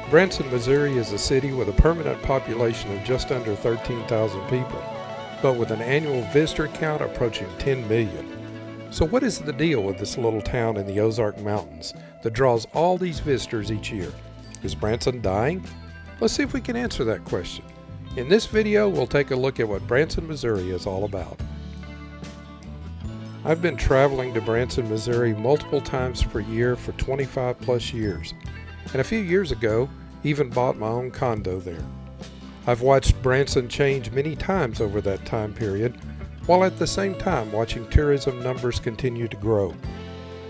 Branson, Missouri is a city with a permanent population of just under 13,000 people, but with an annual visitor count approaching 10 million. So what is the deal with this little town in the Ozark Mountains that draws all these visitors each year? Is Branson dying? Let's see if we can answer that question. In this video, we'll take a look at what Branson, Missouri is all about. I've been traveling to Branson, Missouri multiple times per year for 25 plus years, and a few years ago, even bought my own condo there. I've watched Branson change many times over that time period, while at the same time watching tourism numbers continue to grow.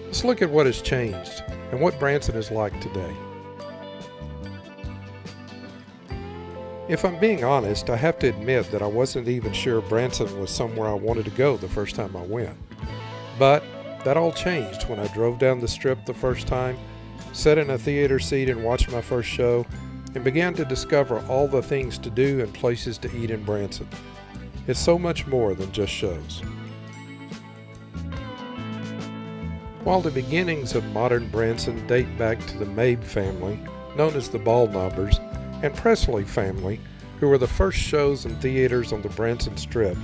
Let's look at what has changed and what Branson is like today. If I'm being honest, I have to admit that I wasn't even sure Branson was somewhere I wanted to go the first time I went. But that all changed when I drove down the strip the first time, sat in a theater seat and watched my first show, and began to discover all the things to do and places to eat in Branson. It's so much more than just shows. While the beginnings of modern Branson date back to the Mabe family, known as the Ballknobbers, and Presley family, who were the first shows and theaters on the Branson Strip,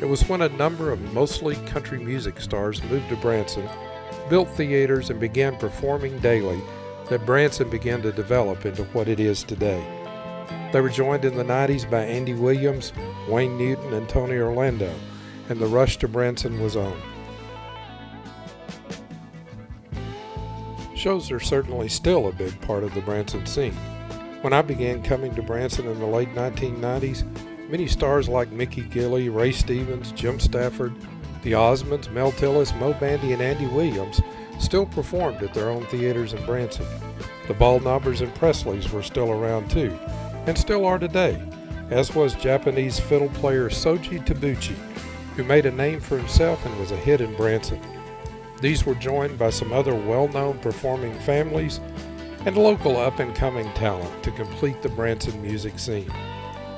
it was when a number of mostly country music stars moved to Branson, built theaters, and began performing daily that Branson began to develop into what it is today. They were joined in the 90s by Andy Williams, Wayne Newton, and Tony Orlando, and the rush to Branson was on. Shows are certainly still a big part of the Branson scene. When I began coming to Branson in the late 1990s, many stars like Mickey Gilley, Ray Stevens, Jim Stafford, the Osmonds, Mel Tillis, Mo Bandy, and Andy Williams still performed at their own theaters in Branson. The Ballknobbers and Presleys were still around too, and still are today, as was Japanese fiddle player Soji Tabuchi, who made a name for himself and was a hit in Branson. These were joined by some other well-known performing families and local up-and-coming talent to complete the Branson music scene.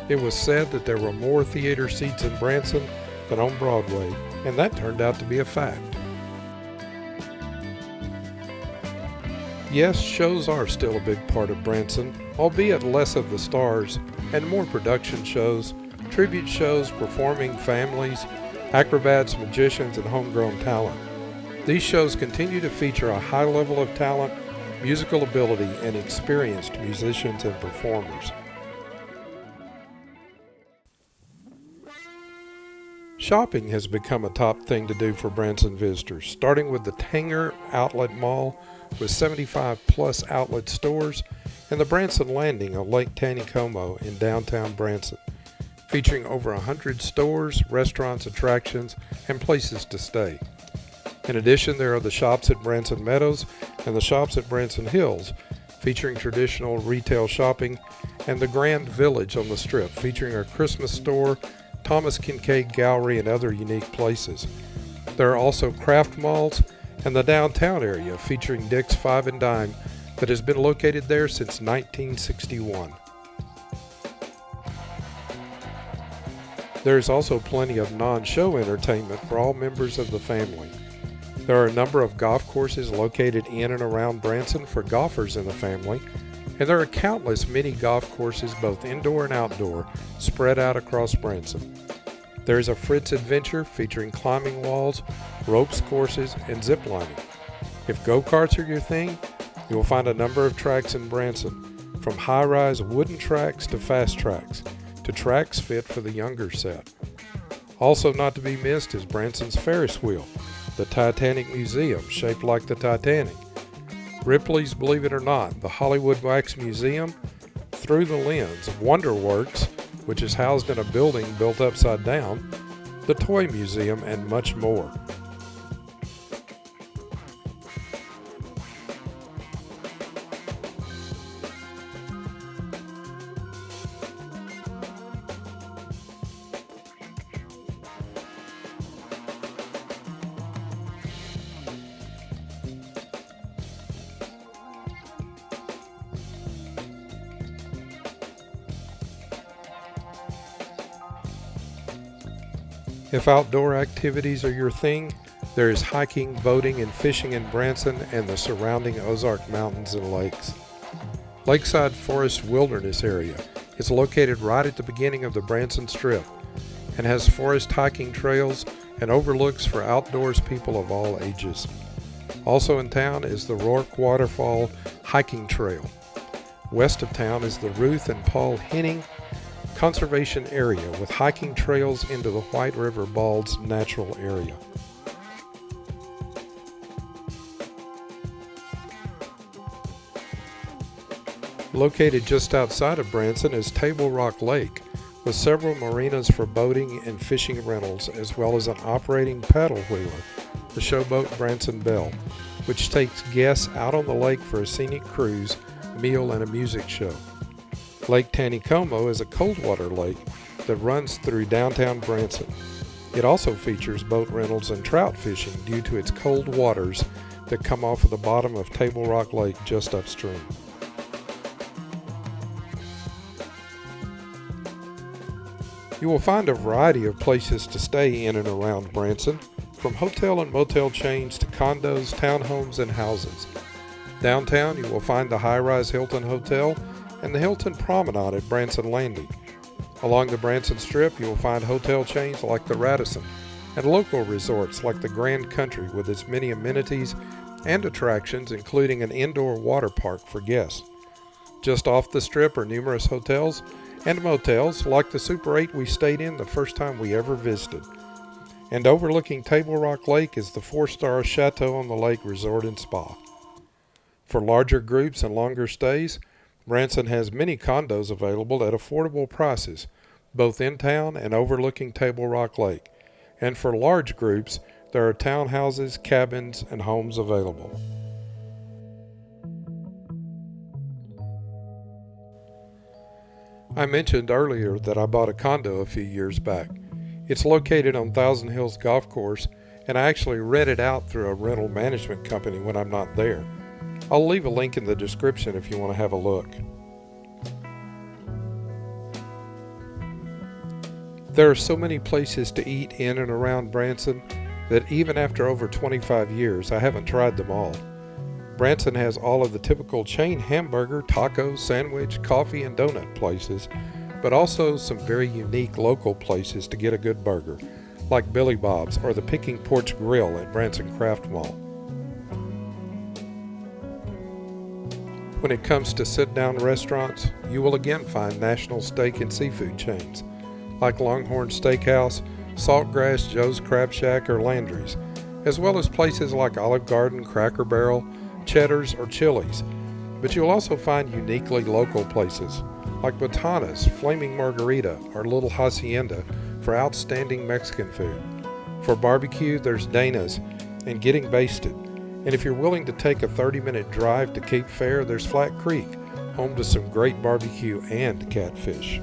It was said that there were more theater seats in Branson than on Broadway, and that turned out to be a fact. Yes, shows are still a big part of Branson, albeit less of the stars and more production shows, tribute shows, performing families, acrobats, magicians, and homegrown talent. These shows continue to feature a high level of talent, musical ability, and experienced musicians and performers. Shopping has become a top thing to do for Branson visitors, starting with the Tanger Outlet Mall with 75 plus outlet stores and the Branson Landing on Lake Taneycomo in downtown Branson, featuring over 100 stores, restaurants, attractions, and places to stay. In addition, there are the shops at Branson Meadows and the shops at Branson Hills, featuring traditional retail shopping, and the Grand Village on the Strip, featuring a Christmas store, Thomas Kincaid Gallery, and other unique places. There are also craft malls and the downtown area, featuring Dick's Five and Dime, that has been located there since 1961. There is also plenty of non-show entertainment for all members of the family. There are a number of golf courses located in and around Branson for golfers in the family, and there are countless mini golf courses, both indoor and outdoor, spread out across Branson. There is a Fritz Adventure featuring climbing walls, ropes courses, and zip lining. If go-karts are your thing, you will find a number of tracks in Branson, from high-rise wooden tracks to fast tracks, to tracks fit for the younger set. Also not to be missed is Branson's Ferris wheel, the Titanic Museum, shaped like the Titanic, Ripley's Believe It or Not, the Hollywood Wax Museum, Through the Lens, Wonderworks, which is housed in a building built upside down, the Toy Museum, and much more. If outdoor activities are your thing, there is hiking, boating, and fishing in Branson and the surrounding Ozark Mountains and lakes. Lakeside Forest Wilderness Area is located right at the beginning of the Branson Strip and has forest hiking trails and overlooks for outdoors people of all ages. Also in town is the Rourke Waterfall Hiking Trail. West of town is the Ruth and Paul Henning Conservation Area with hiking trails into the White River Bald's natural area. Located just outside of Branson is Table Rock Lake, with several marinas for boating and fishing rentals, as well as an operating paddle wheeler, the Showboat Branson Belle, which takes guests out on the lake for a scenic cruise, meal, and a music show. Lake Taneycomo is a cold water lake that runs through downtown Branson. It also features boat rentals and trout fishing due to its cold waters that come off of the bottom of Table Rock Lake just upstream. You will find a variety of places to stay in and around Branson, from hotel and motel chains to condos, townhomes, and houses. Downtown, you will find the high-rise Hilton Hotel and the Hilton Promenade at Branson Landing. Along the Branson Strip, you will find hotel chains like the Radisson and local resorts like the Grand Country with its many amenities and attractions, including an indoor water park for guests. Just off the Strip are numerous hotels and motels like the Super 8 we stayed in the first time we ever visited. And overlooking Table Rock Lake is the 4-star Chateau on the Lake Resort and Spa. For larger groups and longer stays, Branson has many condos available at affordable prices, both in town and overlooking Table Rock Lake. And for large groups, there are townhouses, cabins, and homes available. I mentioned earlier that I bought a condo a few years back. It's located on Thousand Hills Golf Course, and I actually rent it out through a rental management company when I'm not there. I'll leave a link in the description if you want to have a look. There are so many places to eat in and around Branson that even after over 25 years, I haven't tried them all. Branson has all of the typical chain hamburger, taco, sandwich, coffee, and donut places, but also some very unique local places to get a good burger, like Billy Bob's or the Picking Porch Grill at Branson Craft Mall. When it comes to sit-down restaurants, you will again find national steak and seafood chains, like Longhorn Steakhouse, Saltgrass, Joe's Crab Shack, or Landry's, as well as places like Olive Garden, Cracker Barrel, Cheddar's, or Chili's. But you'll also find uniquely local places like Botana's, Flaming Margarita, or Little Hacienda for outstanding Mexican food. For barbecue, there's Dana's and Getting Basted. And if you're willing to take a 30-minute drive to Cape Fair, there's Flat Creek, home to some great barbecue and catfish.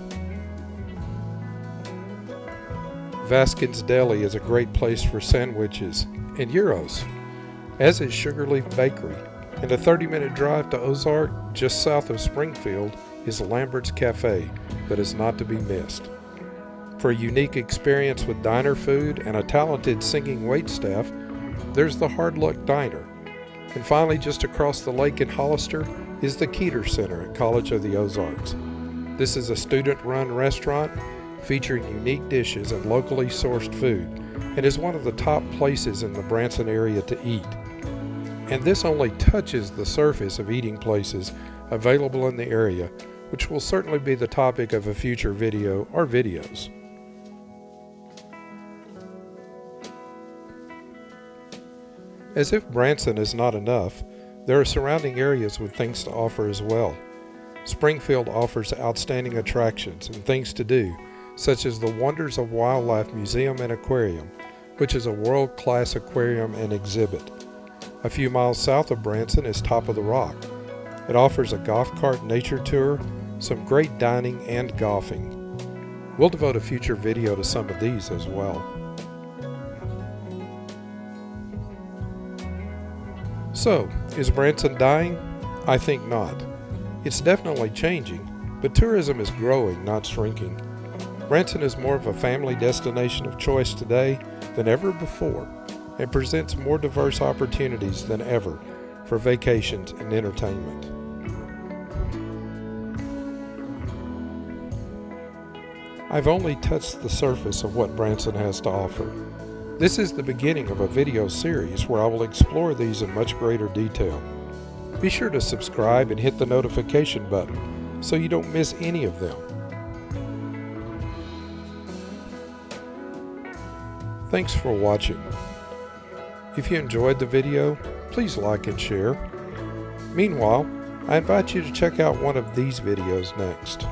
Vaskin's Deli is a great place for sandwiches and gyros, as is Sugarleaf Bakery. And a 30-minute drive to Ozark, just south of Springfield, is Lambert's Cafe that is not to be missed. For a unique experience with diner food and a talented singing waitstaff, there's the Hard Luck Diner. And finally, just across the lake in Hollister is the Keeter Center at College of the Ozarks. This is a student-run restaurant featuring unique dishes and locally sourced food, and is one of the top places in the Branson area to eat. And this only touches the surface of eating places available in the area, which will certainly be the topic of a future video or videos. As if Branson is not enough, there are surrounding areas with things to offer as well. Springfield offers outstanding attractions and things to do, such as the Wonders of Wildlife Museum and Aquarium, which is a world-class aquarium and exhibit. A few miles south of Branson is Top of the Rock. It offers a golf cart nature tour, some great dining, and golfing. We'll devote a future video to some of these as well. So, is Branson dying? I think not. It's definitely changing, but tourism is growing, not shrinking. Branson is more of a family destination of choice today than ever before, and presents more diverse opportunities than ever for vacations and entertainment. I've only touched the surface of what Branson has to offer. This is the beginning of a video series where I will explore these in much greater detail. Be sure to subscribe and hit the notification button so you don't miss any of them. Thanks for watching. If you enjoyed the video, please like and share. Meanwhile, I invite you to check out one of these videos next.